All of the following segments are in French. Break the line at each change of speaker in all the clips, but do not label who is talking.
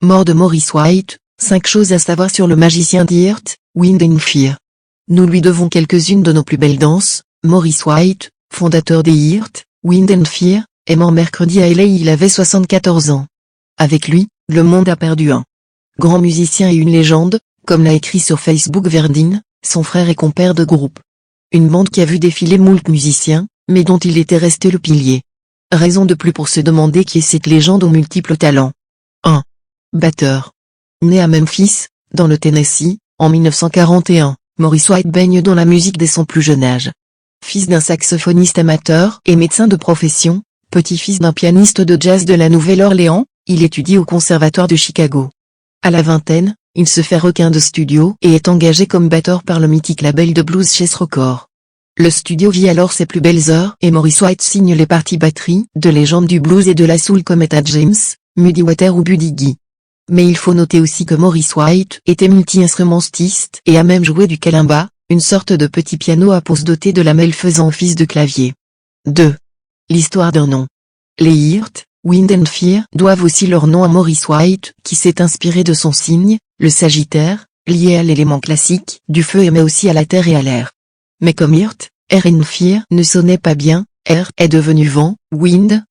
Mort de Maurice White, 5 choses à savoir sur le magicien d'Earth, Wind and Fire. Nous lui devons quelques-unes de nos plus belles danses. Maurice White, fondateur des Earth, Wind and Fire, est mort mercredi à LA, il avait 74 ans. Avec lui, le monde a perdu un grand musicien et une légende, comme l'a écrit sur Facebook Verdine, son frère et compère de groupe. Une bande qui a vu défiler moult musiciens, mais dont il était resté le pilier. Raison de plus pour se demander qui est cette légende aux multiples talents. 1. Batteur. Né à Memphis, dans le Tennessee, en 1941, Maurice White baigne dans la musique dès son plus jeune âge. Fils d'un saxophoniste amateur et médecin de profession, petit-fils d'un pianiste de jazz de la Nouvelle-Orléans, il étudie au Conservatoire de Chicago. À la vingtaine, il se fait requin de studio et est engagé comme batteur par le mythique label de blues Chess Records. Le studio vit alors ses plus belles heures et Maurice White signe les parties batterie de légendes du blues et de la soul comme Etta James, Muddy Waters ou Buddy Guy. Mais il faut noter aussi que Maurice White était multi-instrumentiste et a même joué du kalimba, une sorte de petit piano à pouce doté de lamelles faisant office de clavier. 2. L'histoire d'un nom. Les Earth, Wind and Fire doivent aussi leur nom à Maurice White, qui s'est inspiré de son signe, le Sagittaire, lié à l'élément classique du feu mais aussi à la terre et à l'air. Mais comme Earth, Air and Fire ne sonnait pas bien, Air est devenu vent, Wind.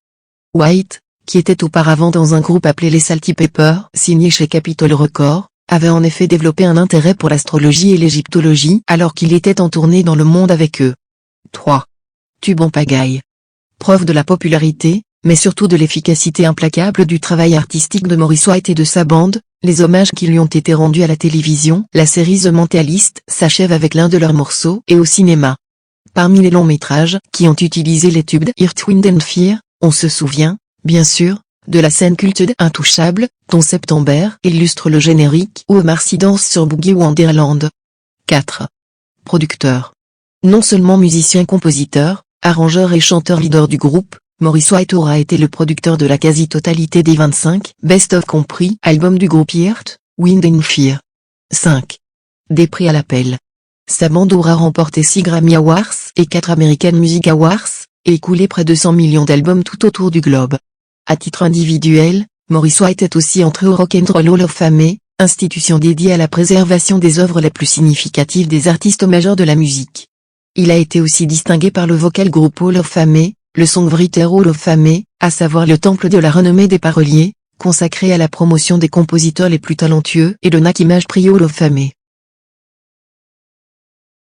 White, qui était auparavant dans un groupe appelé les Salty Peppers, signé chez Capitol Records, avait en effet développé un intérêt pour l'astrologie et l'égyptologie alors qu'il était en tournée dans le monde avec eux. 3. Tube en pagaille. Preuve de la popularité, mais surtout de l'efficacité implacable du travail artistique de Maurice White et de sa bande, les hommages qui lui ont été rendus à la télévision, la série The Mentalist s'achève avec l'un de leurs morceaux et au cinéma. Parmi les longs métrages qui ont utilisé les tubes d'Earth, Wind and Fire, on se souvient, bien sûr, de la scène culte d'Intouchable, dont September illustre le générique où Omar Sy danse sur Boogie Wonderland. 4. Producteur. Non seulement musicien-compositeur, arrangeur et chanteur leader du groupe, Maurice White aura été le producteur de la quasi-totalité des 25 best-of compris albums du groupe Earth, Wind and Fire. 5. Des prix à l'appel. Sa bande aura remporté 6 Grammy Awards et 4 American Music Awards, et écoulé près de 100 millions d'albums tout autour du globe. À titre individuel, Maurice White est aussi entré au Rock and Roll Hall of Fame, institution dédiée à la préservation des œuvres les plus significatives des artistes majeurs de la musique. Il a été aussi distingué par le Vocal Group Hall of Fame, le Songwriter Hall of Fame, à savoir le temple de la renommée des paroliers, consacré à la promotion des compositeurs les plus talentueux, et le NAC Image Prio Hall of Fame.